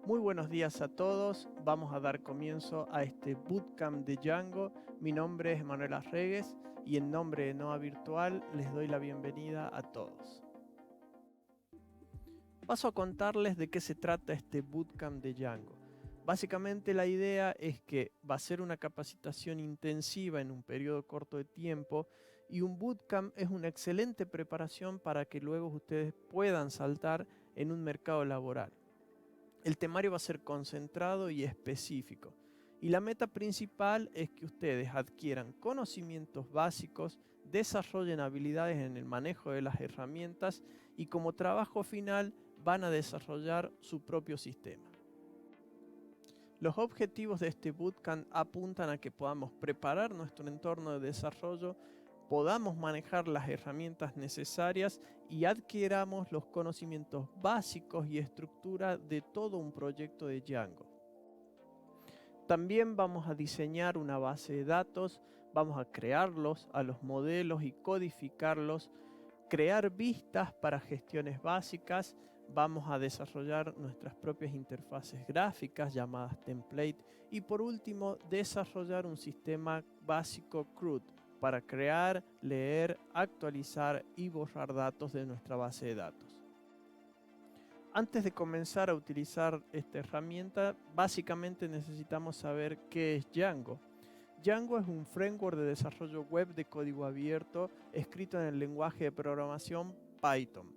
Muy buenos días a todos, vamos a dar comienzo a este bootcamp de Django. Mi nombre es Manuel Arregues y en nombre de Noa Virtual les doy la bienvenida a todos. Paso a contarles de qué se trata este bootcamp de Django. Básicamente la idea es que va a ser una capacitación intensiva en un periodo corto de tiempo y un bootcamp es una excelente preparación para que luego ustedes puedan saltar en un mercado laboral. El temario va a ser concentrado y específico. Y la meta principal es que ustedes adquieran conocimientos básicos, desarrollen habilidades en el manejo de las herramientas y como trabajo final van a desarrollar su propio sistema. Los objetivos de este bootcamp apuntan a que podamos preparar nuestro entorno de desarrollo, podamos manejar las herramientas necesarias y adquiramos los conocimientos básicos y estructura de todo un proyecto de Django. También vamos a diseñar una base de datos, vamos a crearlos a los modelos y codificarlos, crear vistas para gestiones básicas, vamos a desarrollar nuestras propias interfaces gráficas llamadas template y por último desarrollar un sistema básico CRUD para crear, leer, actualizar y borrar datos de nuestra base de datos. Antes de comenzar a utilizar esta herramienta, básicamente necesitamos saber qué es Django. Django es un framework de desarrollo web de código abierto escrito en el lenguaje de programación Python.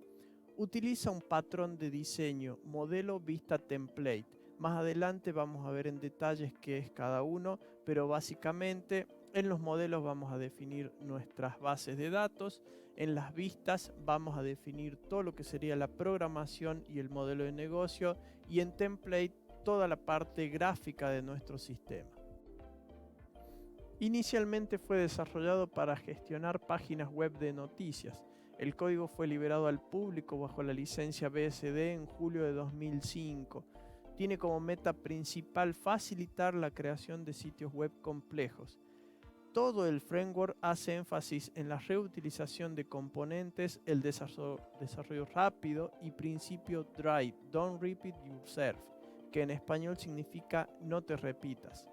Utiliza un patrón de diseño, modelo vista template. Más adelante vamos a ver en detalles qué es cada uno, pero básicamente en los modelos vamos a definir nuestras bases de datos, en las vistas vamos a definir todo lo que sería la programación y el modelo de negocio y en template toda la parte gráfica de nuestro sistema. Inicialmente fue desarrollado para gestionar páginas web de noticias. El código fue liberado al público bajo la licencia BSD en julio de 2005. Tiene como meta principal facilitar la creación de sitios web complejos. Todo el framework hace énfasis en la reutilización de componentes, el desarrollo rápido y principio DRY, Don't Repeat Yourself, que en español significa no te repitas.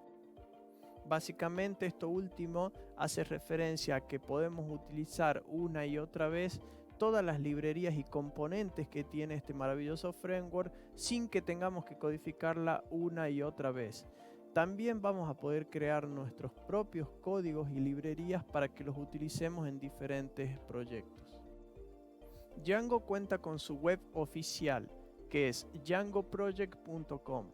Básicamente esto último hace referencia a que podemos utilizar una y otra vez todas las librerías y componentes que tiene este maravilloso framework sin que tengamos que codificarla una y otra vez. También vamos a poder crear nuestros propios códigos y librerías para que los utilicemos en diferentes proyectos. Django cuenta con su web oficial, que es djangoproject.com.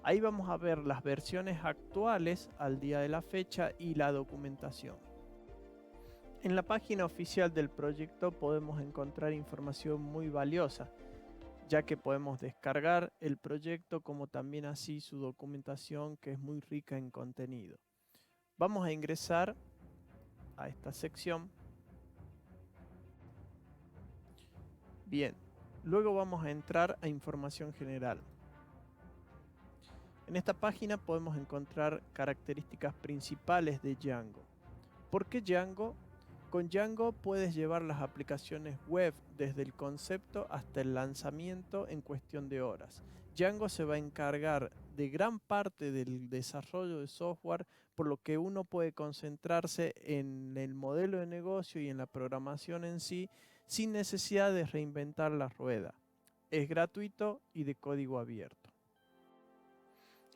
Ahí vamos a ver las versiones actuales al día de la fecha y la documentación. En la página oficial del proyecto podemos encontrar información muy valiosa, ya que podemos descargar el proyecto como también así su documentación que es muy rica en contenido. Vamos a ingresar a esta sección. Bien, luego vamos a entrar a información general. En esta página podemos encontrar características principales de Django. ¿Por qué Django? Con Django puedes llevar las aplicaciones web desde el concepto hasta el lanzamiento en cuestión de horas. Django se va a encargar de gran parte del desarrollo de software, por lo que uno puede concentrarse en el modelo de negocio y en la programación en sí, sin necesidad de reinventar la rueda. Es gratuito y de código abierto.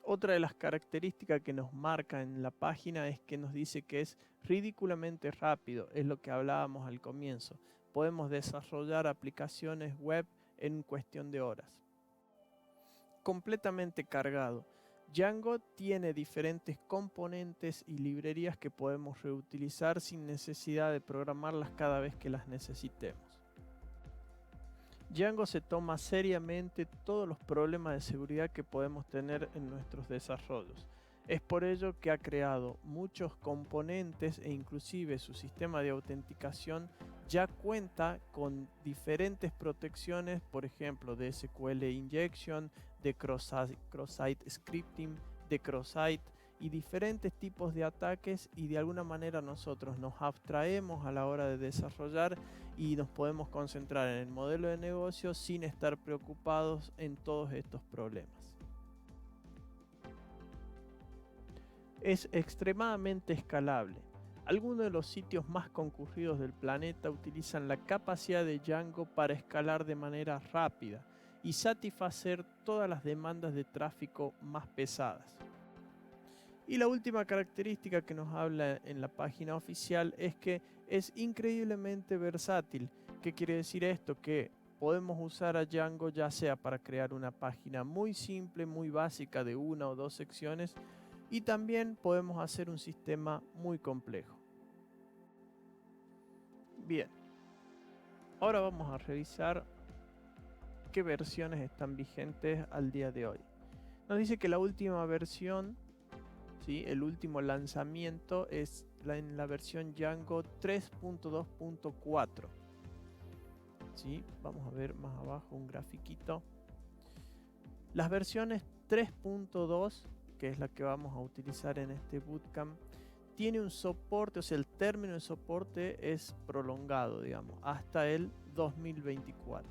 Otra de las características que nos marca en la página es que nos dice que es ridículamente rápido, es lo que hablábamos al comienzo. Podemos desarrollar aplicaciones web en cuestión de horas. Completamente cargado. Django tiene diferentes componentes y librerías que podemos reutilizar sin necesidad de programarlas cada vez que las necesitemos. Django se toma seriamente todos los problemas de seguridad que podemos tener en nuestros desarrollos. Es por ello que ha creado muchos componentes e inclusive su sistema de autenticación ya cuenta con diferentes protecciones, por ejemplo de SQL Injection, de cross-site scripting, de cross-site y diferentes tipos de ataques, y de alguna manera nosotros nos abstraemos a la hora de desarrollar y nos podemos concentrar en el modelo de negocio sin estar preocupados en todos estos problemas. Es extremadamente escalable. Algunos de los sitios más concurridos del planeta utilizan la capacidad de Django para escalar de manera rápida y satisfacer todas las demandas de tráfico más pesadas. Y la última característica que nos habla en la página oficial es que es increíblemente versátil. ¿Qué quiere decir esto? Que podemos usar a Django ya sea para crear una página muy simple, muy básica de una o dos secciones, y también podemos hacer un sistema muy complejo. Bien, ahora vamos a revisar qué versiones están vigentes al día de hoy. Nos dice que la última versión, ¿sí? El último lanzamiento es en la versión Django 3.2.4. ¿Sí? Vamos a ver más abajo un grafiquito. Las versiones 3.2, que es la que vamos a utilizar en este bootcamp, tiene un soporte, o sea, el término de soporte es prolongado, digamos, hasta el 2024.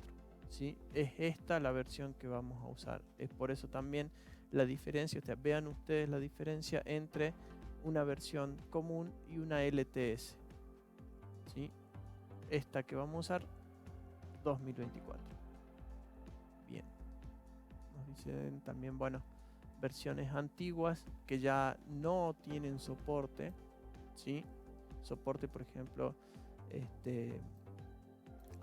¿Sí? Es esta la versión que vamos a usar. Es por eso también la diferencia, o sea, vean ustedes la diferencia entre una versión común y una LTS. ¿Sí? Esta que vamos a usar, 2024. Bien. Nos dicen también, bueno, versiones antiguas que ya no tienen soporte, ¿sí? Soporte, por ejemplo,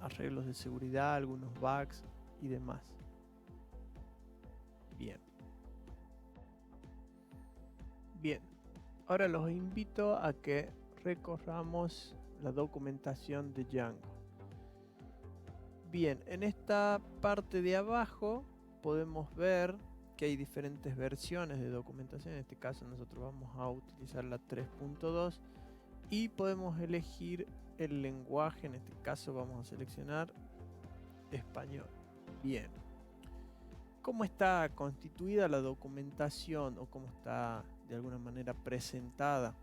arreglos de seguridad, algunos bugs y demás. Bien. Bien. Ahora los invito a que recorramos la documentación de Django. Bien, en esta parte de abajo podemos ver que hay diferentes versiones de documentación. En este caso nosotros vamos a utilizar la 3.2 y podemos elegir el lenguaje. En este caso vamos a seleccionar español. Bien. ¿Cómo está constituida la documentación o cómo está de alguna manera presentada?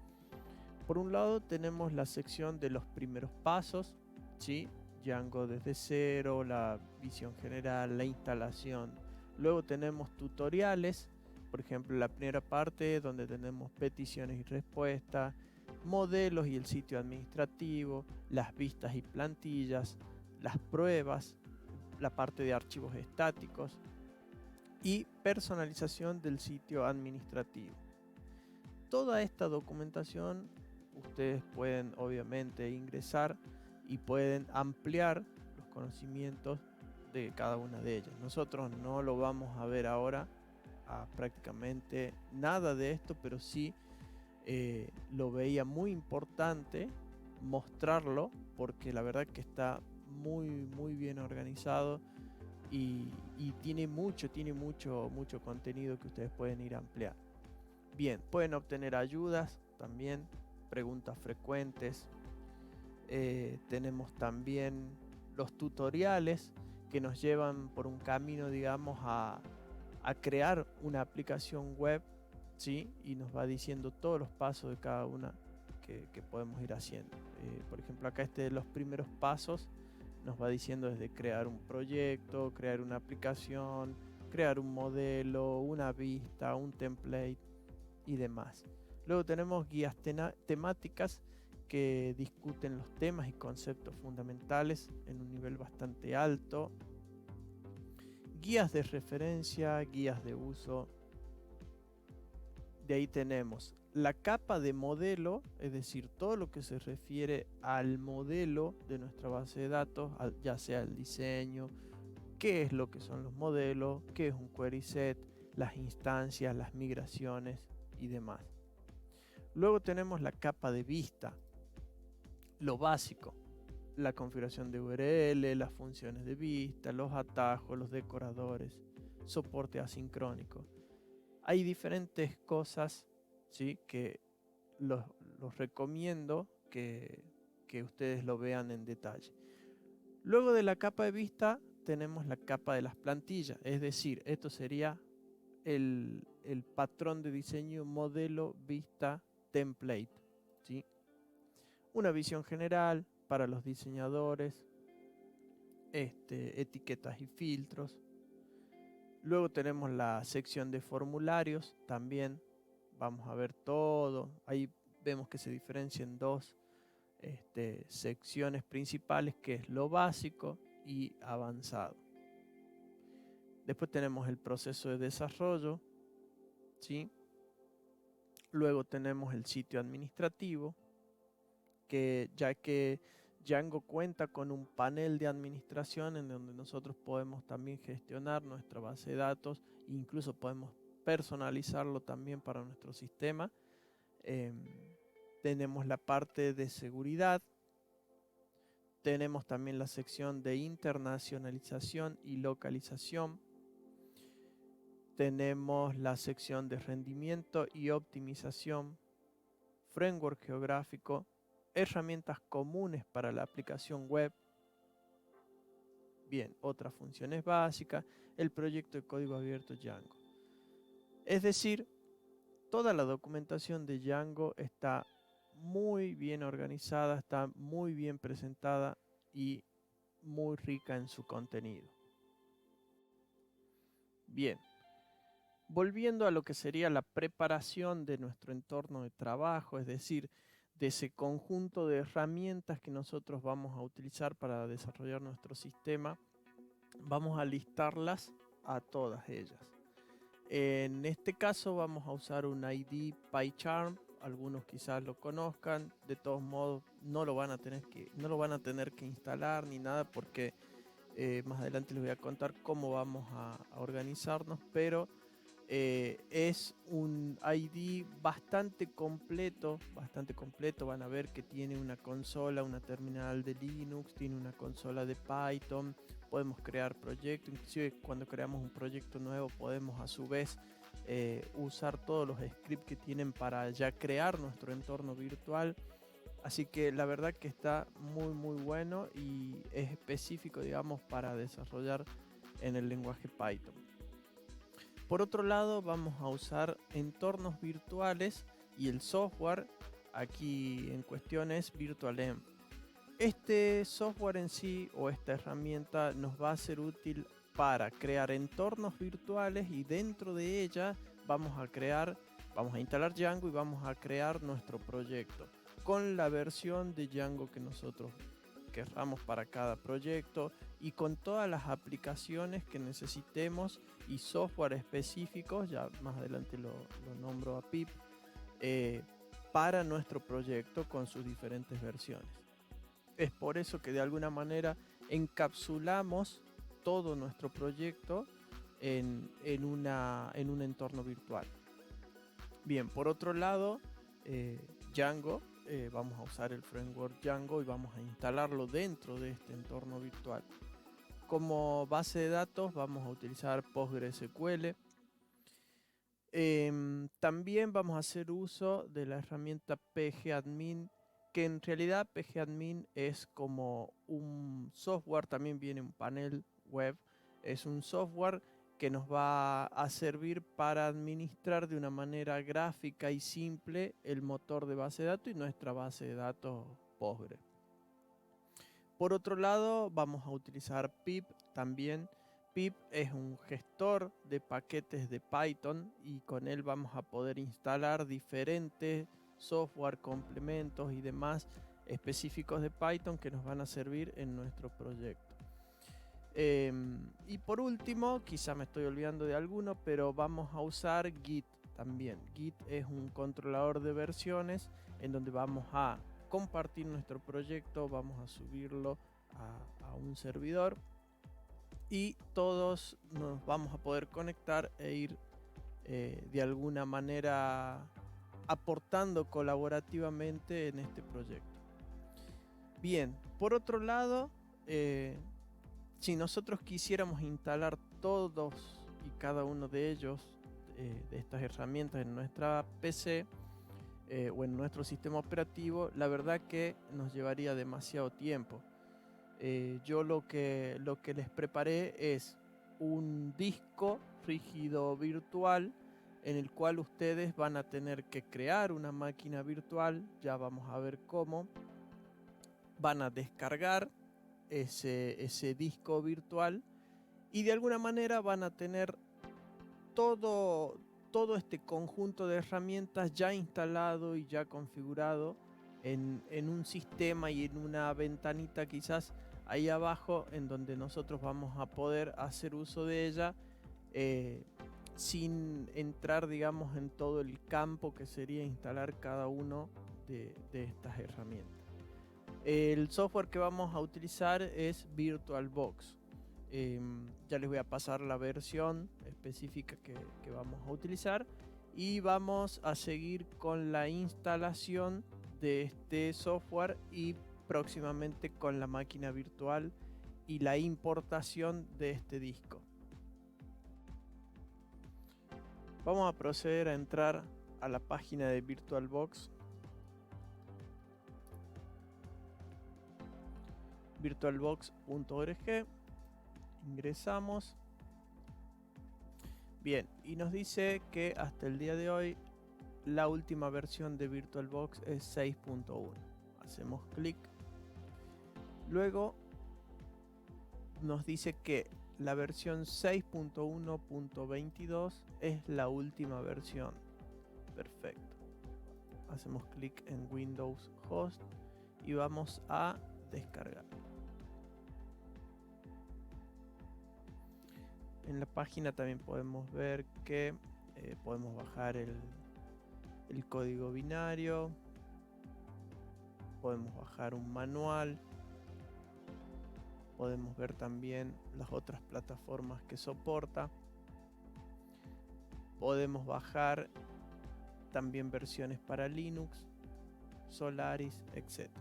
Por un lado tenemos la sección de los primeros pasos, ¿sí? Django desde cero, la visión general, la instalación. Luego tenemos tutoriales, por ejemplo la primera parte donde tenemos peticiones y respuestas, modelos y el sitio administrativo, las vistas y plantillas, las pruebas, la parte de archivos estáticos y personalización del sitio administrativo. Toda esta documentación ustedes pueden obviamente ingresar y pueden ampliar los conocimientos de cada una de ellas. Nosotros no lo vamos a ver ahora prácticamente nada de esto, pero sí lo veía muy importante mostrarlo porque la verdad que está muy bien organizado y tiene mucho contenido que ustedes pueden ir a ampliar. Bien, pueden obtener ayudas también, preguntas frecuentes. Tenemos también los tutoriales que nos llevan por un camino, digamos, a crear una aplicación web, ¿sí? Y nos va diciendo todos los pasos de cada una que podemos ir haciendo. Por ejemplo, acá de los primeros pasos nos va diciendo desde crear un proyecto, crear una aplicación, crear un modelo, una vista, un template y demás. Luego tenemos guías temáticas que discuten los temas y conceptos fundamentales en un nivel bastante alto. Guías de referencia, guías de uso. De ahí tenemos la capa de modelo, es decir, todo lo que se refiere al modelo de nuestra base de datos, ya sea el diseño, qué es lo que son los modelos, qué es un query set, las instancias, las migraciones y demás. Luego tenemos la capa de vista, lo básico, la configuración de URL, las funciones de vista, los atajos, los decoradores, soporte asincrónico. Hay diferentes cosas, ¿sí? Que los recomiendo que ustedes lo vean en detalle. Luego de la capa de vista tenemos la capa de las plantillas, es decir, esto sería el patrón de diseño, modelo, vista, template, ¿sí? Una visión general para los diseñadores, etiquetas y filtros. Luego tenemos la sección de formularios también, vamos a ver todo. Ahí vemos que se diferencia en dos secciones principales, que es lo básico y avanzado. Después tenemos el proceso de desarrollo, ¿sí? Luego tenemos el sitio administrativo, que ya que Django cuenta con un panel de administración en donde nosotros podemos también gestionar nuestra base de datos, e incluso podemos personalizarlo también para nuestro sistema. Tenemos la parte de seguridad, tenemos también la sección de internacionalización y localización, tenemos la sección de rendimiento y optimización, framework geográfico, herramientas comunes para la aplicación web, bien, otras funciones básicas, el proyecto de código abierto Django. Es decir, toda la documentación de Django está muy bien organizada, está muy bien presentada y muy rica en su contenido. Bien, volviendo a lo que sería la preparación de nuestro entorno de trabajo, es decir, de ese conjunto de herramientas que nosotros vamos a utilizar para desarrollar nuestro sistema, vamos a listarlas a todas ellas. En este caso vamos a usar un ID PyCharm, algunos quizás lo conozcan, de todos modos no lo van a tener que instalar ni nada, porque más adelante les voy a contar cómo vamos a organizarnos, pero es un ID bastante completo, van a ver que tiene una consola, una terminal de Linux, tiene una consola de Python, podemos crear proyectos, inclusive cuando creamos un proyecto nuevo podemos a su vez usar todos los scripts que tienen para ya crear nuestro entorno virtual. Así que la verdad que está muy bueno y es específico, digamos, para desarrollar en el lenguaje Python. Por otro lado, vamos a usar entornos virtuales y el software aquí en cuestión es VirtualEnv. Este software en sí, o esta herramienta, nos va a ser útil para crear entornos virtuales, y dentro de ella vamos a instalar Django y vamos a crear nuestro proyecto con la versión de Django que nosotros querramos para cada proyecto y con todas las aplicaciones que necesitemos y software específicos, ya más adelante lo nombro a Pip, para nuestro proyecto con sus diferentes versiones. Es por eso que de alguna manera encapsulamos todo nuestro proyecto en un entorno virtual. Bien, por otro lado, Django, vamos a usar el framework Django y vamos a instalarlo dentro de este entorno virtual. Como base de datos vamos a utilizar PostgreSQL. También vamos a hacer uso de la herramienta pgadmin, que en realidad pgadmin es como un software, también viene un panel web, es un software que nos va a servir para administrar de una manera gráfica y simple el motor de base de datos y nuestra base de datos Postgre. Por otro lado, vamos a utilizar pip también. Pip es un gestor de paquetes de Python y con él vamos a poder instalar diferentes software, complementos y demás específicos de Python que nos van a servir en nuestro proyecto. Y por último, quizá me estoy olvidando de alguno, pero vamos a usar Git también. Git es un controlador de versiones en donde vamos a compartir nuestro proyecto, vamos a subirlo a un servidor y todos nos vamos a poder conectar e ir de alguna manera aportando colaborativamente en este proyecto. Bien, por otro lado, si nosotros quisiéramos instalar todos y cada uno de ellos, de estas herramientas en nuestra PC o en nuestro sistema operativo, la verdad que nos llevaría demasiado tiempo. Yo lo que les preparé es un disco rígido virtual en el cual ustedes van a tener que crear una máquina virtual, ya vamos a ver cómo. Van a descargar ese disco virtual y de alguna manera van a tener todo todo este conjunto de herramientas ya instalado y ya configurado en un sistema y en una ventanita quizás ahí abajo, en donde nosotros vamos a poder hacer uso de ella sin entrar, digamos, en todo el campo que sería instalar cada uno de estas herramientas. El software que vamos a utilizar es VirtualBox. Ya les voy a pasar la versión específica que vamos a utilizar, y vamos a seguir con la instalación de este software y próximamente con la máquina virtual y la importación de este disco. Vamos a proceder a entrar a la página de VirtualBox. virtualbox.org. Ingresamos. Bien, y nos dice que hasta el día de hoy la última versión de VirtualBox es 6.1. Hacemos clic. Luego nos dice que la versión 6.1.22 es la última versión. Perfecto. Hacemos clic en Windows Host y vamos a descargar. En la página también podemos ver que podemos bajar el código binario, podemos bajar un manual, podemos ver también las otras plataformas que soporta, podemos bajar también versiones para Linux, Solaris, etc.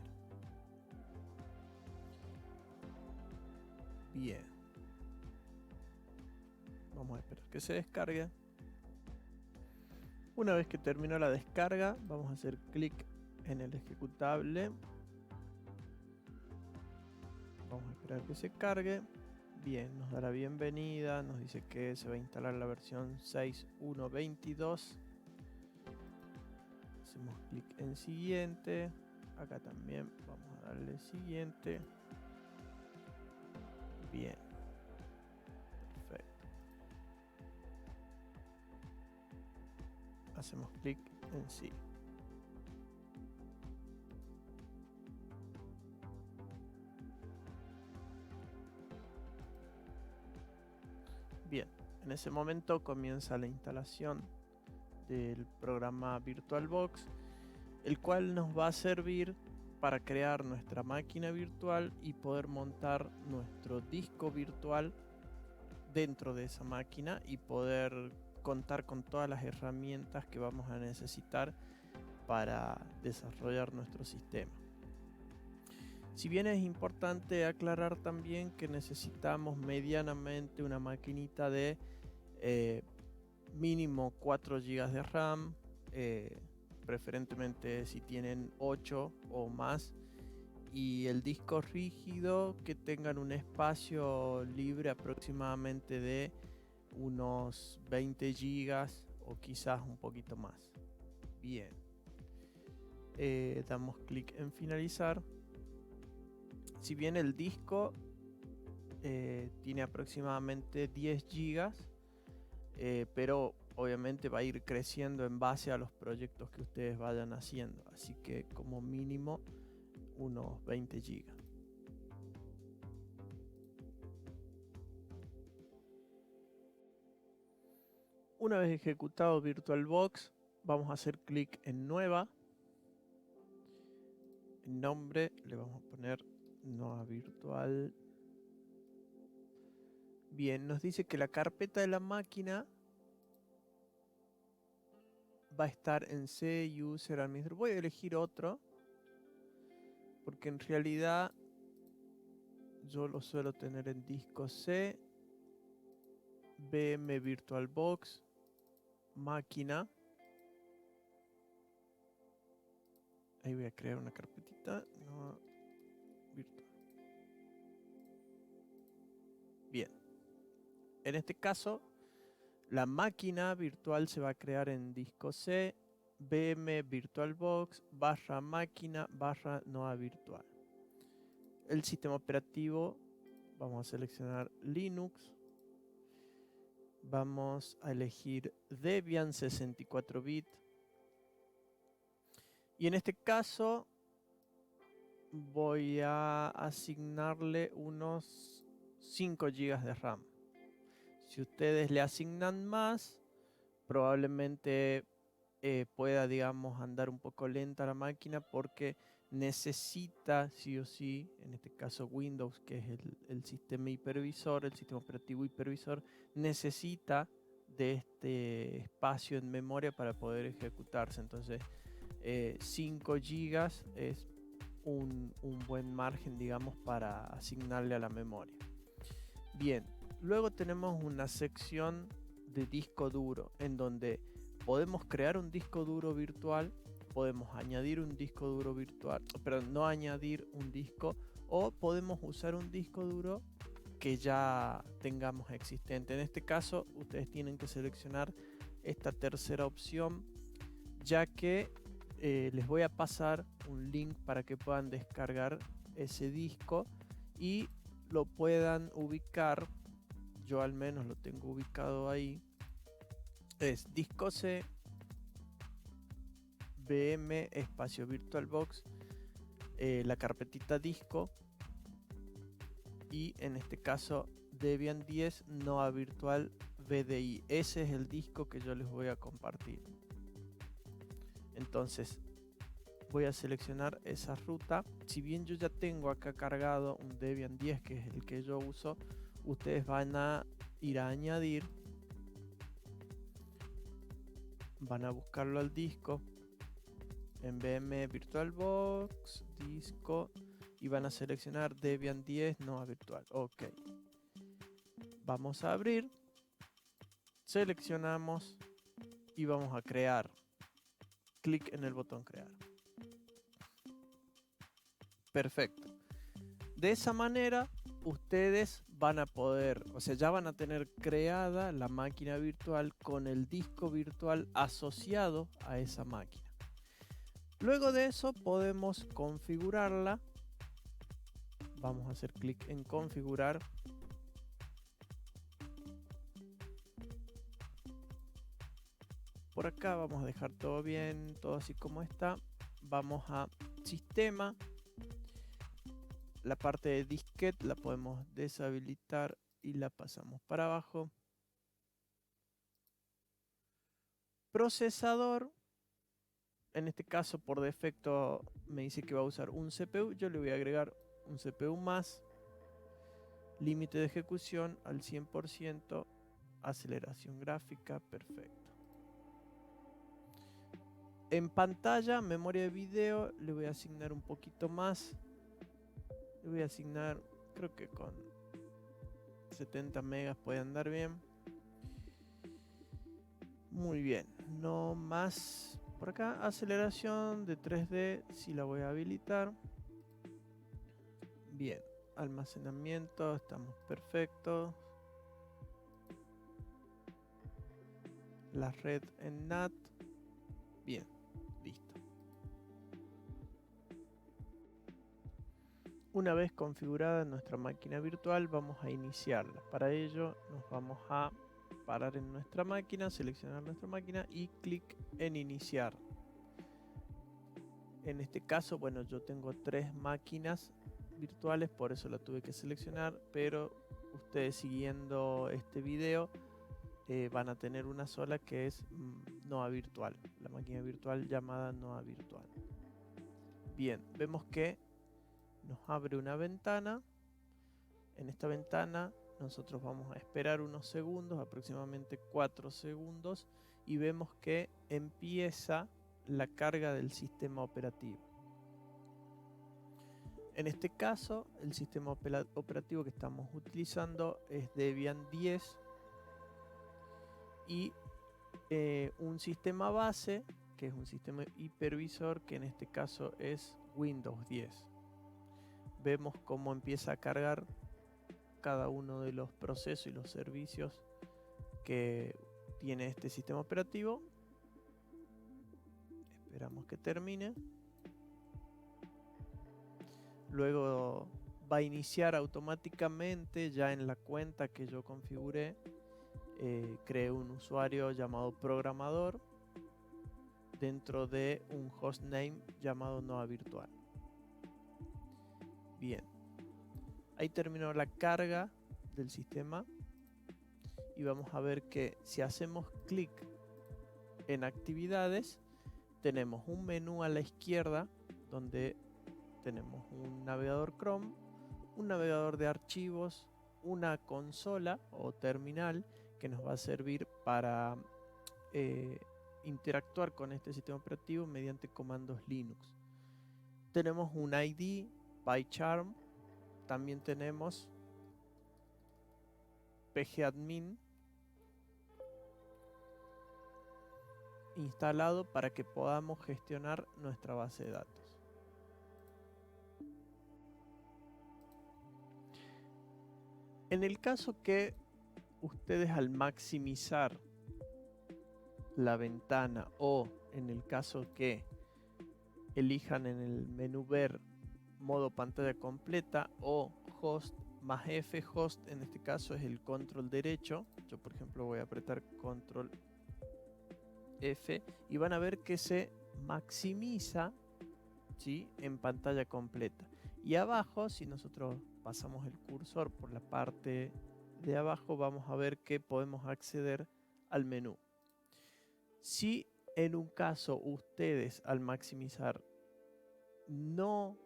Bien. Vamos a esperar que se descargue. Una vez que terminó la descarga, vamos a hacer clic en el ejecutable. Vamos a esperar que se cargue. Bien, nos da la bienvenida, nos dice que se va a instalar la versión 6.1.22. Hacemos clic en siguiente. Acá también vamos a darle siguiente. Bien. Hacemos clic en sí. Bien, en ese momento comienza la instalación del programa VirtualBox, el cual nos va a servir para crear nuestra máquina virtual y poder montar nuestro disco virtual dentro de esa máquina y poder contar con todas las herramientas que vamos a necesitar para desarrollar nuestro sistema. Si bien es importante aclarar también que necesitamos medianamente una maquinita de mínimo 4 GB de RAM, preferentemente si tienen 8 o más, y el disco rígido que tengan un espacio libre aproximadamente de unos 20 GB o quizás un poquito más. Bien, damos clic en finalizar. Si bien el disco tiene aproximadamente 10 GB, pero obviamente va a ir creciendo en base a los proyectos que ustedes vayan haciendo, así que como mínimo unos 20 GB. Una vez ejecutado VirtualBox, vamos a hacer clic en Nueva. En nombre le vamos a poner Noa Virtual. Bien, nos dice que la carpeta de la máquina va a estar en C, User, Administrator. Voy a elegir otro, porque en realidad yo lo suelo tener en disco C, VM VirtualBox, máquina. Ahí voy a crear una carpetita. No, virtual. Bien. En este caso, la máquina virtual se va a crear en disco C, VM VirtualBox, barra máquina, barra Noa Virtual. El sistema operativo, vamos a seleccionar Linux, Vamos a elegir Debian 64 bits. Y en este caso voy a asignarle unos 5 GB de RAM. Si ustedes le asignan más, probablemente pueda, digamos, andar un poco lenta la máquina porque necesita, sí o sí, en este caso Windows, que es el sistema hipervisor, el sistema operativo hipervisor, necesita de este espacio en memoria para poder ejecutarse. Entonces, 5 GB es un buen margen, digamos, para asignarle a la memoria. Bien, luego tenemos una sección de disco duro en donde podemos crear un disco duro virtual, podemos añadir un disco duro virtual, pero no añadir un disco, o podemos usar un disco duro que ya tengamos existente. En este caso, ustedes tienen que seleccionar esta tercera opción, ya que les voy a pasar un link para que puedan descargar ese disco y lo puedan ubicar. Yo al menos lo tengo ubicado ahí. Es disco C VM espacio VirtualBox, la carpetita disco, y en este caso Debian 10 Noa Virtual VDI. Ese es el disco que yo les voy a compartir. Entonces voy a seleccionar esa ruta. Si bien yo ya tengo acá cargado un Debian 10, que es el que yo uso, ustedes van a ir a añadir, van a buscarlo al disco en VM VirtualBox, disco, y van a seleccionar Debian 10 Noa Virtual. Ok. Vamos a abrir, seleccionamos y vamos a crear. Clic en el botón crear. Perfecto. De esa manera ustedes van a poder, o sea, ya van a tener creada la máquina virtual con el disco virtual asociado a esa máquina. Luego de eso podemos configurarla. Vamos a hacer clic en configurar. Por acá vamos a dejar todo bien, todo así como está. Vamos a sistema. La parte de disquete la podemos deshabilitar y la pasamos para abajo. Procesador. En este caso, por defecto, me dice que va a usar un CPU. Yo le voy a agregar un CPU más. Límite de ejecución al 100%. Aceleración gráfica, perfecto. En pantalla, memoria de video, le voy a asignar un poquito más. Le voy a asignar, creo que con 70 megas puede andar bien. Muy bien, no más. Por acá, aceleración de 3D, sí la voy a habilitar. Bien, almacenamiento, estamos perfectos. La red en NAT, bien, listo. Una vez configurada nuestra máquina virtual, vamos a iniciarla. Para ello, nos vamos a parar en nuestra máquina, seleccionar nuestra máquina y clic en iniciar. En este caso, bueno, yo tengo 3 máquinas virtuales, por eso la tuve que seleccionar, pero ustedes siguiendo este video van a tener una sola, que es Noa Virtual, la máquina virtual llamada Noa Virtual. Bien, vemos que nos abre una ventana. En esta ventana nosotros vamos a esperar unos segundos, aproximadamente 4 segundos, y vemos que empieza la carga del sistema operativo. En este caso, el sistema operativo que estamos utilizando es Debian 10 y un sistema base, que es un sistema hipervisor, que en este caso es Windows 10. Vemos cómo empieza a cargar cada uno de los procesos y los servicios que tiene este sistema operativo. Esperamos que termine. Luego va a iniciar automáticamente ya en la cuenta que yo configuré cree un usuario llamado programador dentro de un hostname llamado Noa Virtual. Bien, ahí terminó la carga del sistema y vamos a ver que si hacemos clic en actividades, tenemos un menú a la izquierda donde tenemos un navegador Chrome, un navegador de archivos, una consola o terminal que nos va a servir para interactuar con este sistema operativo mediante comandos Linux. Tenemos un ID, PyCharm, también tenemos pgadmin instalado para que podamos gestionar nuestra base de datos. En el caso que ustedes al maximizar la ventana o en el caso que elijan en el menú ver modo pantalla completa o host más F, host en este caso es el control derecho, yo por ejemplo voy a apretar control F y van a ver que se maximiza, ¿sí?, en pantalla completa. Y abajo, si nosotros pasamos el cursor por la parte de abajo, vamos a ver que podemos acceder al menú. Si en un caso ustedes al maximizar no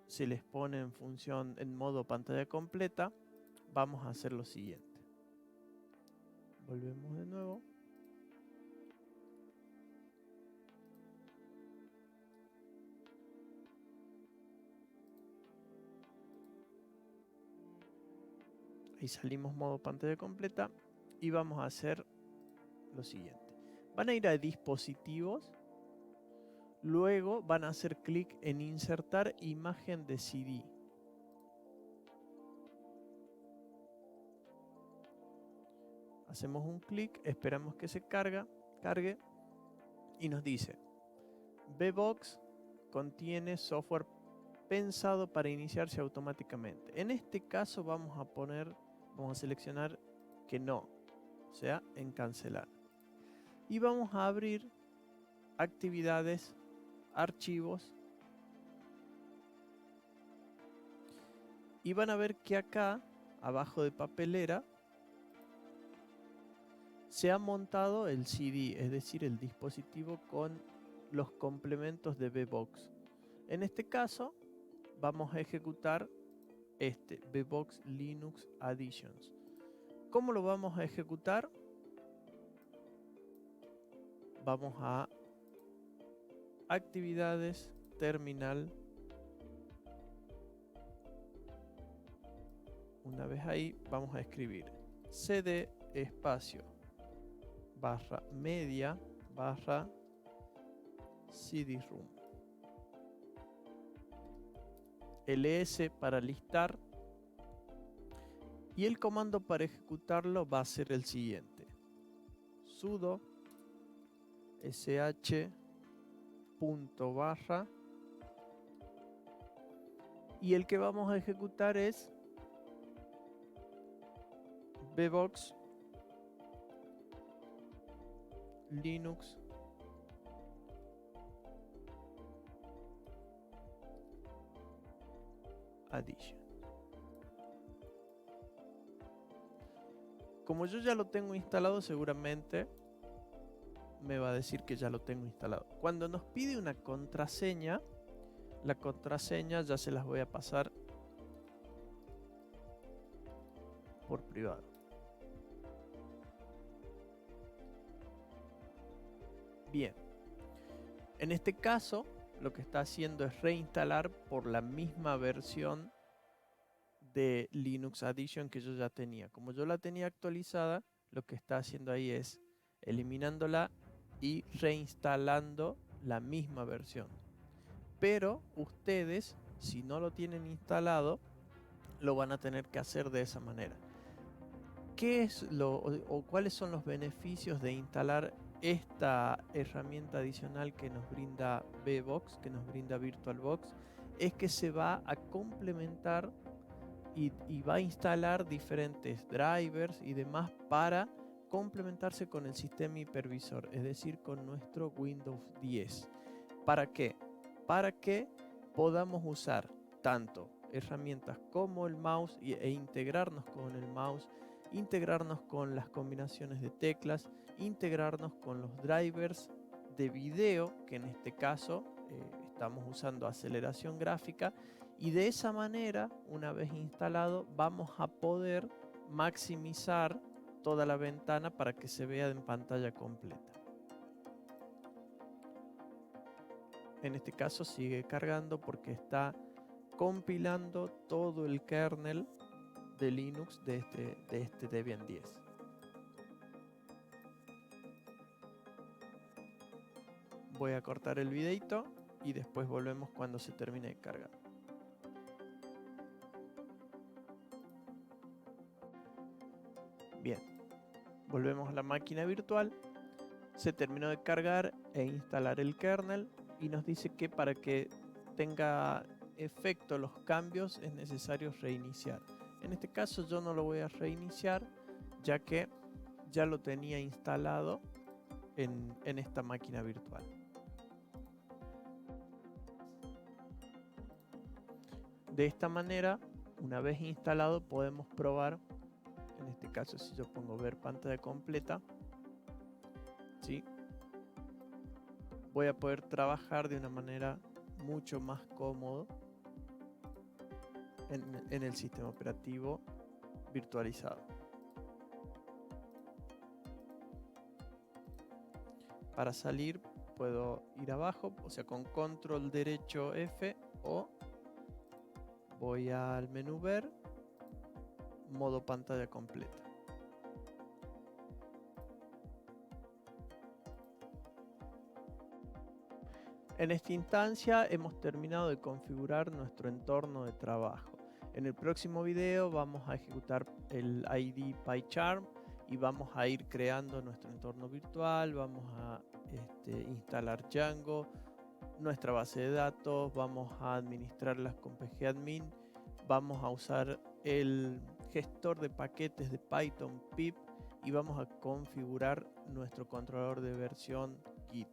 se les pone en función en modo pantalla completa, vamos a hacer lo siguiente. Volvemos de nuevo. Ahí salimos modo pantalla completa y vamos a hacer lo siguiente. Van a ir a dispositivos, luego van a hacer clic en insertar imagen de CD. Hacemos un clic, esperamos que se cargue y nos dice VBox contiene software pensado para iniciarse automáticamente. En este caso vamos a seleccionar que no, o sea, en cancelar. Y vamos a abrir actividades, archivos. Y van a ver que acá, abajo de papelera, se ha montado el CD, es decir, el dispositivo con los complementos de VBox. En este caso, vamos a ejecutar este VBox Linux Additions. ¿Cómo lo vamos a ejecutar? Vamos a actividades, terminal. Una vez ahí, vamos a escribir cd espacio barra media barra cd-room. ls para listar. Y el comando para ejecutarlo va a ser el siguiente: sudo sh .barra y el que vamos a ejecutar es VBox Linux Addition. Como yo ya lo tengo instalado, seguramente me va a decir que ya lo tengo instalado. Cuando nos pide una contraseña, la contraseña ya se las voy a pasar por privado. Bien, en este caso lo que está haciendo es reinstalar por la misma versión de Linux Addition que yo ya tenía. Como yo la tenía actualizada, lo que está haciendo ahí es eliminándola y reinstalando la misma versión. Pero ustedes, si no lo tienen instalado, lo van a tener que hacer de esa manera. ¿Qué es cuáles son los beneficios de instalar esta herramienta adicional que nos brinda VBox, que nos brinda VirtualBox? Es que se va a complementar y va a instalar diferentes drivers y demás para complementarse con el sistema hipervisor, es decir, con nuestro Windows 10. ¿Para qué? Para que podamos usar tanto herramientas como el mouse e integrarnos con el mouse, integrarnos con las combinaciones de teclas, integrarnos con los drivers de video, que en este caso estamos usando aceleración gráfica, y de esa manera, una vez instalado, vamos a poder maximizar toda la ventana para que se vea en pantalla completa. En este caso sigue cargando porque está compilando todo el kernel de Linux de este Debian 10. Voy a cortar el videito y después volvemos cuando se termine de cargar. Bien, volvemos a la máquina virtual. Se terminó de cargar e instalar el kernel y nos dice que para que tenga efecto los cambios es necesario reiniciar. En este caso yo no lo voy a reiniciar, ya que ya lo tenía instalado en esta máquina virtual. De esta manera, una vez instalado, podemos probar. En este caso, si yo pongo ver pantalla completa, ¿sí?, voy a poder trabajar de una manera mucho más cómoda en el sistema operativo virtualizado. Para salir puedo ir abajo, o sea, con control derecho F, o voy al menú ver, modo pantalla completa. En esta instancia hemos terminado de configurar nuestro entorno de trabajo. En el próximo video vamos a ejecutar el ID PyCharm y vamos a ir creando nuestro entorno virtual, vamos a instalar Django, nuestra base de datos, vamos a administrarlas con pgadmin, vamos a usar el gestor de paquetes de Python pip y vamos a configurar nuestro controlador de versión Git.